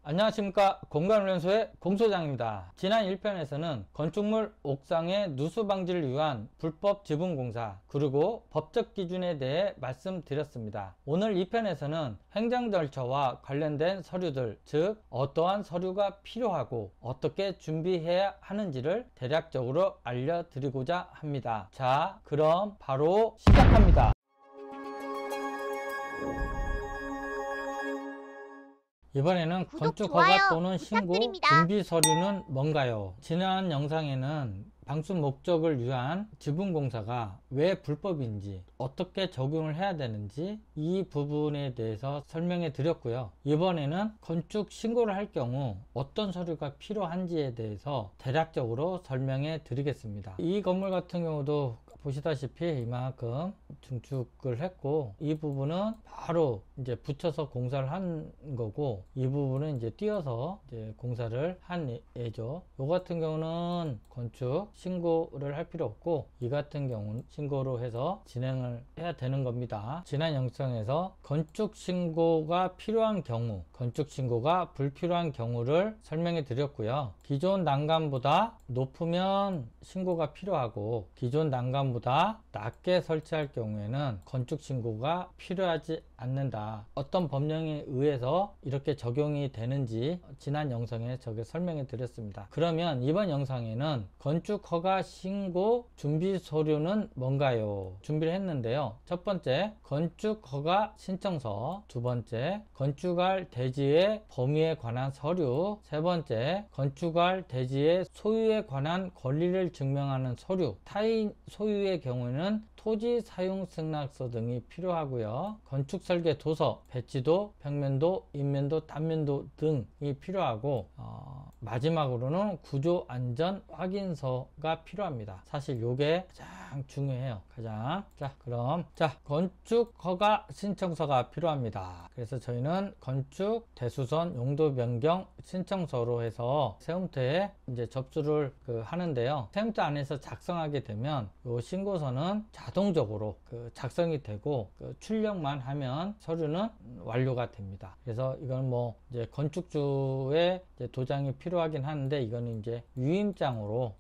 안녕하십니까. 공간훈련소의 공소장입니다. 지난 1편에서는 건축물 옥상의 누수 방지를 위한 불법 지붕공사 그리고 법적 기준에 대해 말씀드렸습니다. 오늘 2편에서는 행정 절차와 관련된 서류들, 즉 어떠한 서류가 필요하고 어떻게 준비해야 하는지를 대략적으로 알려드리고자 합니다. 자, 그럼 바로 시작합니다. 이번에는 건축 허가 또는 신고 준비 서류는 뭔가요? 지난 영상에는 방수 목적을 위한 지붕공사가 왜 불법인지, 어떻게 적용을 해야 되는지 이 부분에 대해서 설명해 드렸고요. 이번에는 건축 신고를 할 경우 어떤 서류가 필요한지에 대해서 대략적으로 설명해 드리겠습니다. 이 건물 같은 경우도 보시다시피 이만큼 증축을 했고, 이 부분은 바로 이제 붙여서 공사를 한 거고, 이 부분은 이제 띄어서 이제 공사를 한 예죠. 요 같은 경우는 건축 신고를 할 필요 없고, 이 같은 경우는 신고로 해서 진행을 해야 되는 겁니다. 지난 영상에서 건축 신고가 필요한 경우, 건축 신고가 불필요한 경우를 설명해 드렸고요. 기존 난간보다 높으면 신고가 필요하고, 기존 난간보다 낮게 설치할 경우에는 건축 신고가 필요하지 않는다. 어떤 법령에 의해서 이렇게 적용이 되는지 지난 영상에 저게 설명해 드렸습니다. 그러면 이번 영상에는 건축 허가 신고 준비 서류는 뭔가요? 준비를 했는데요. 첫 번째, 건축 허가 신청서. 두 번째, 건축할 대지의 범위에 관한 서류. 세 번째, 건축할 대지의 소유에 관한 권리를 증명하는 서류. 타인 소유의 경우에는 토지 사용 승낙서 등이 필요하고요. 건축 설계 도서, 배치도, 벽면도, 인면도, 단면도 등이 필요하고, 마지막으로는 구조 안전 확인서가 필요합니다. 사실 요게 가장 중요해요. 그럼 건축 허가 신청서가 필요합니다. 그래서 저희는 건축 대수선 용도 변경 신청서로 해서 세움터에 이제 접수를 하는데요. 세움터 안에서 작성하게 되면 요 신고서는 자동적으로 작성이 되고 출력만 하면 서류는 완료가 됩니다. 그래서 이건 뭐 이제 건축주의 이제 도장이 필요하긴 하는데, 이거는 이제 위임장으로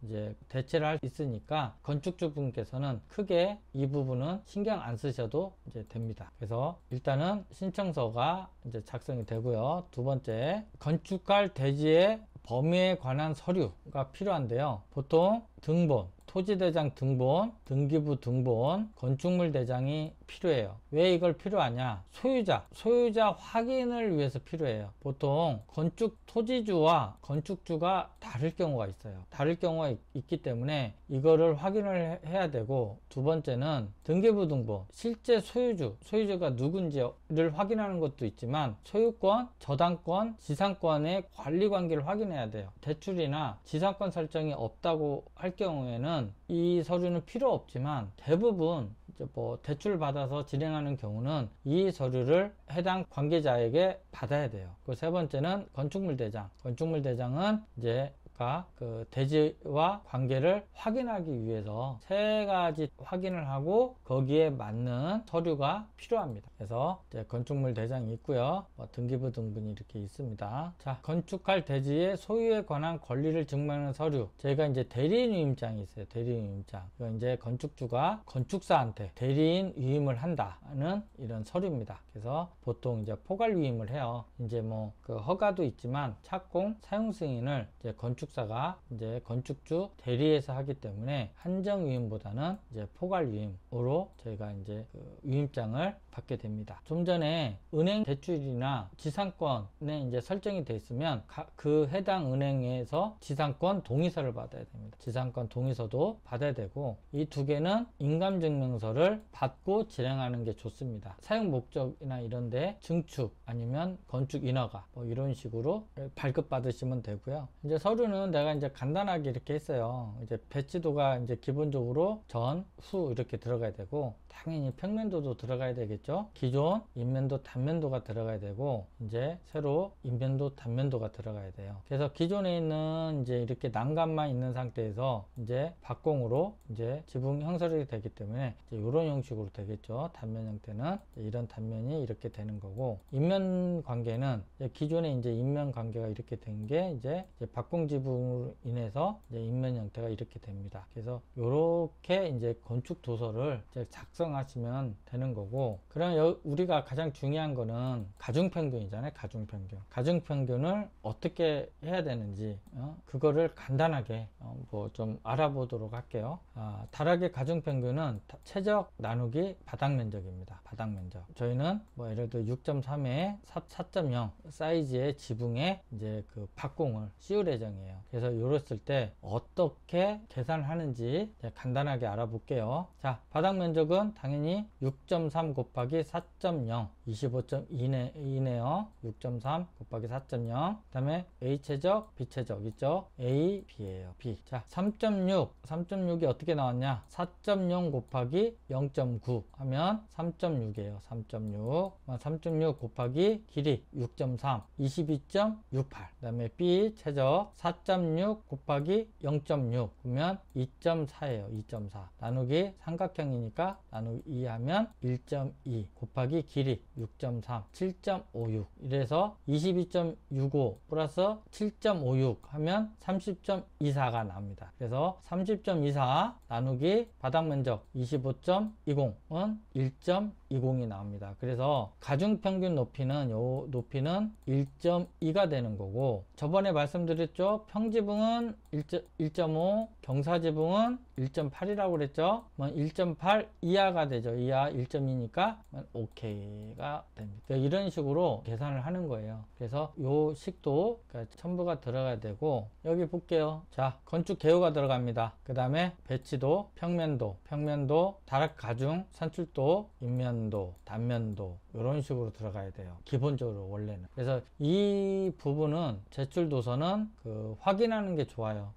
이제 대체를 할 수 있으니까 건축주 분께서는 크게 이 부분은 신경 안 쓰셔도 이제 됩니다. 그래서 일단은 신청서가 이제 작성이 되고요. 두 번째, 건축할 대지의 범위에 관한 서류가 필요한데요. 보통 등본, 토지대장 등본, 등기부 등본, 건축물 대장이 필요해요. 왜 이걸 필요하냐? 소유자 확인을 위해서 필요해요. 보통 건축 토지주와 건축주가 다를 경우가 있어요. 다를 경우가 있기 때문에 이거를 확인을 해야 되고, 두 번째는 등기부 등본, 실제 소유주가 누군지를 확인하는 것도 있지만, 소유권, 저당권, 지상권의 관리 관계를 확인해야 돼요. 대출이나 지상권 설정이 없다고 할 경우에는 이 서류는 필요 없지만, 대부분 이제 뭐 대출 받아서 진행하는 경우는 이 서류를 해당 관계자에게 받아야 돼요. 그 세 번째는 건축물 대장은 이제 그 대지와 관계를 확인하기 위해서 세 가지 확인을 하고 거기에 맞는 서류가 필요합니다. 그래서 이제 건축물 대장이 있고요. 등기부 등본이 이렇게 있습니다. 자, 건축할 대지의 소유에 관한 권리를 증명하는 서류. 저희가 이제 대리인 위임장이 있어요. 대리인 위임장. 이건 이제 건축주가 건축사한테 대리인 위임을 한다는 이런 서류입니다. 그래서 보통 이제 포괄 위임을 해요. 이제 뭐 그 허가도 있지만 착공 사용 승인을 이제 건축사가 이제 건축주 대리에서 하기 때문에 한정 위임보다는 이제 포괄 위임으로 저희가 이제 그 위임장을 받게 됩니다. 좀 전에 은행 대출이나 지상권에 이제 설정이 돼 있으면 그 해당 은행에서 지상권 동의서를 받아야 됩니다. 지상권 동의서도 받아야 되고, 이 두 개는 인감증명서를 받고 진행하는 게 좋습니다. 사용 목적이나 이런데 증축 아니면 건축 인허가 뭐 이런 식으로 발급 받으시면 되고요. 이제 서류는 내가 이제 간단하게 이렇게 했어요. 이제 배치도가 이제 기본적으로 전, 후 이렇게 들어가야 되고, 당연히 평면도도 들어가야 되겠죠. 기존 인면도 단면도가 들어가야 되고 이제 새로 인면도 단면도가 들어가야 돼요. 그래서 기존에 있는 이제 이렇게 난간만 있는 상태에서 이제 박공으로 이제 지붕 형성이 되기 때문에 이제 이런 형식으로 되겠죠. 단면 형태는 이런 단면이 이렇게 되는 거고, 인면 관계는 이제 기존에 이제 인면 관계가 이렇게 된 게 이제 박공 지붕으로 인해서 이제 인면 형태가 이렇게 됩니다. 그래서 이렇게 이제 건축 도서를 이제 작성하시면 되는 거고, 그럼 우리가 가장 중요한 거는 가중평균이잖아요. 가중평균을 어떻게 해야 되는지 그거를 간단하게 뭐 좀 알아보도록 할게요. 다락의 가중평균은 최적 나누기 바닥면적입니다. 바닥면적. 저희는 뭐 예를 들어 6.3에 4.0 사이즈의 지붕에 이제 그 박공을 씌울 예정이에요. 그래서 이랬을 때 어떻게 계산하는지 간단하게 알아볼게요. 자, 바닥면적은 당연히 6.3 곱하기 4.0 25.2네요. 6.3 곱하기 4.0. 그 다음에 A최적, B최적 있죠? A, B예요. B. 자, 3.6이 어떻게 나왔냐? 4.0 곱하기 0.9 하면 3.6이에요. 3.6 곱하기 길이 6.3 22.68. 그 다음에 B 최적 4.6 곱하기 0.6 그러면 2.4예요. 2.4 나누기 삼각형이니까 나누기 2 하면 1.2 곱하기 길이 6.3 7.56 이래서 22.65 플러스 7.56 하면 30.24가 나옵니다. 그래서 30.24 나누기 바닥면적 25.20은 1.20이 나옵니다. 그래서 가중평균 높이는 요 높이는 1.2가 되는 거고, 저번에 말씀드렸죠. 평지붕은 1.5 경사지붕은 1.8이라고 그랬죠. 1.8 이하가 되죠. 이하 1.2니까 오케이가 됩니다. 이런 식으로 계산을 하는 거예요. 그래서 요 식도 첨부가 들어가야 되고, 여기 볼게요. 자, 건축 개요가 들어갑니다. 그 다음에 배치도, 평면도, 다락 가중, 산출도, 인면도, 단면도 이런 식으로 들어가야 돼요. 기본적으로 원래는. 그래서 이 부분은 제출 도서는 확인하는 게 좋아요.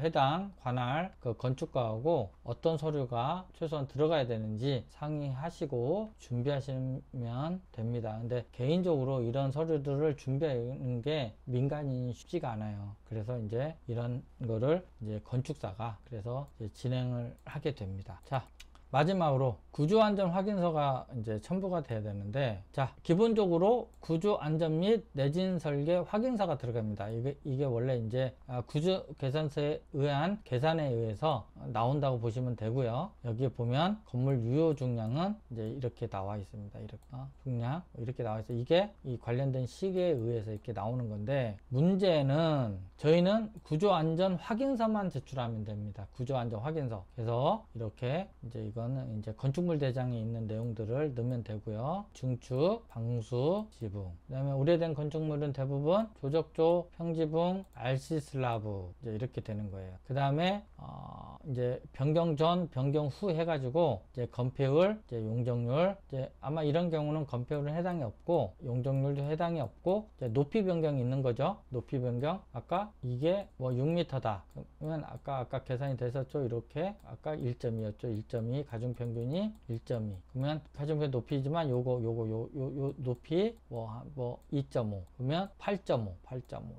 해당 관할 건축가하고 어떤 서류가 최소한 들어가야 되는지 상의하시고 준비하시면 됩니다. 근데 개인적으로 이런 서류들을 준비하는 게 민간인이 쉽지가 않아요. 그래서 이제 이런 거를 이제 건축사가 그래서 이제 진행을 하게 됩니다. 자, 마지막으로 구조안전 확인서가 이제 첨부가 돼야 되는데, 자, 기본적으로 구조안전 및 내진 설계 확인서가 들어갑니다. 이게 원래 이제 구조 계산서에 의한 계산에 의해서 나온다고 보시면 되고요. 여기 보면 건물 유효 중량은 이제 이렇게 나와 있습니다. 이렇게 중량 이렇게 나와 있어요. 이게 이 관련된 시계에 의해서 이렇게 나오는 건데, 문제는 저희는 구조안전 확인서만 제출하면 됩니다. 구조안전 확인서. 그래서 이렇게 이제 이거는 이제 건축물 대장에 있는 내용들을 넣으면 되고요. 중축, 방수, 지붕. 그 다음에 오래된 건축물은 대부분 조적조, 평지붕, RC 슬라브 이제 이렇게 되는 거예요. 그 다음에 이제 변경 전, 변경 후 해가지고 이제 건폐율, 이제 용적률, 이제 아마 이런 경우는 건폐율은 해당이 없고 용적률도 해당이 없고, 이제 높이 변경이 있는 거죠. 높이 변경. 아까 이게 뭐 6m다. 그러면 아까 계산이 됐었죠. 이렇게 아까 1.2였죠. 1.2 가중평균이 1.2. 그러면 가중평균 높이지만 요 높이 뭐 2.5. 그러면 8.5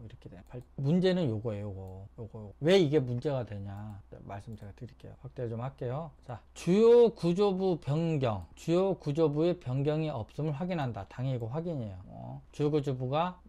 이렇게 돼요. 문제는 요거예요. 요거. 왜 이게 문제가 되냐 말씀 제가 드릴게요. 확대 좀 할게요. 자, 주요 구조부 변경. 주요 구조부의 변경이 없음을 확인한다. 당연히 이거 확인이에요. 주요 구조부가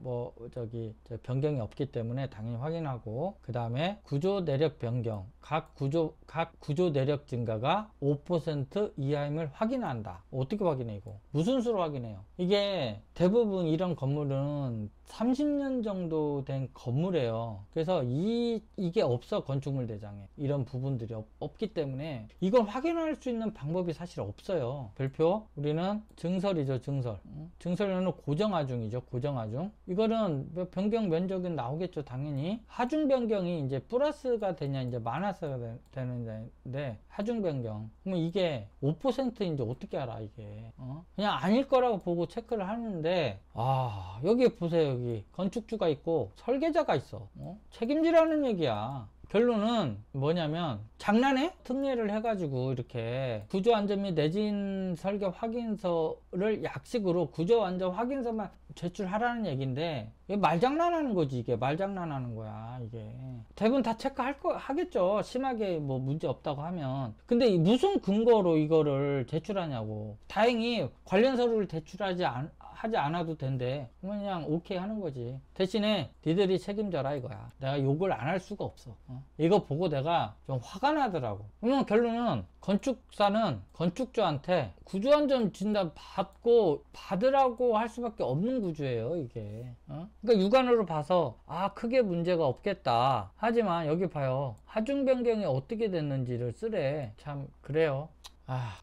변경이 없기 때문에 당연히 확인하고, 그 다음에 구조 내력 변경. 각 구조 내력 증가가 5% 이하임을 확인한다. 어떻게 확인해 이거? 무슨 수로 확인해요? 이게 대부분 이런 건물은 30년 정도 된 건물이에요. 그래서 이게 없어. 건축물 대장에 이런 부분들이 없기 때문에 이걸 확인할 수 있는 방법이 사실 없어요. 별표 우리는 증설이죠. 증설은 고정하중이죠. 고정하중. 이거는 변경 면적은 나오겠죠. 당연히 하중 변경이 이제 플러스가 되냐 이제 마이너스가 되는데, 하중 변경 그러면 이게 5%인지 어떻게 알아 이게? 그냥 아닐 거라고 보고 체크를 하는데, 여기 보세요. 여기 건축주가 있고 설계자가 있어. 책임지라는 얘기야. 결론은 뭐냐면 장난해? 특례를 해가지고 이렇게 구조안전 및 내진 설계 확인서를 약식으로 구조안전 확인서만 제출하라는 얘기인데 이게 말장난하는 거지. 이게 말장난하는 거야. 이게 대부분 다 하겠죠. 심하게 뭐 문제 없다고 하면. 근데 무슨 근거로 이거를 제출하냐고. 다행히 관련 서류를 하지 않아도 된대. 그냥 오케이 하는 거지. 대신에 니들이 책임져라 이거야. 내가 욕을 안 할 수가 없어. 이거 보고 내가 좀 화가 나더라고. 그러면 결론은 건축사는 건축주한테 구조안전 진단 받으라고 할 수밖에 없는 구조예요 이게. 그러니까 육안으로 봐서 크게 문제가 없겠다. 하지만 여기 봐요. 하중 변경이 어떻게 됐는지를 쓰래. 참 그래요.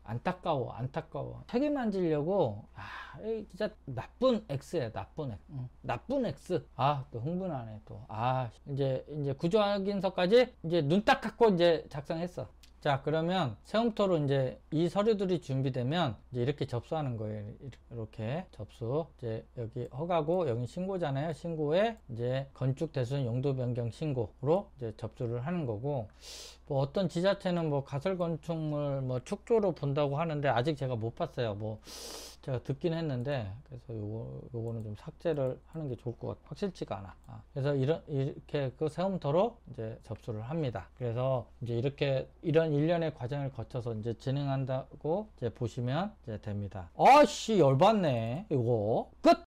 안타까워. 책임 안 지려고 진짜 나쁜 X야. 나쁜 X. 나쁜 X. 또 흥분하네 또. 이제 구조 확인서까지 이제 눈 딱 감고 이제 작성했어. 자, 그러면 세움토로 이제 이 서류들이 준비되면 이제 이렇게 접수하는 거예요. 이렇게 접수. 이제 여기 허가고 여기 신고잖아요. 신고에 이제 건축 대수는 용도 변경 신고로 이제 접수를 하는 거고, 뭐 어떤 지자체는 뭐 가설 건축물 뭐 축조로 본다고 하는데 아직 제가 못 봤어요. 뭐 제가 듣긴 했는데, 그래서 요거는 좀 삭제를 하는 게 좋을 것 같아. 확실치가 않아. 그래서 이렇게 그 세움토로 이제 접수를 합니다. 그래서 이제 이렇게 이런 일련의 과정을 거쳐서 이제 진행한다고 이제 보시면 이제 됩니다. 열받네. 이거 끝!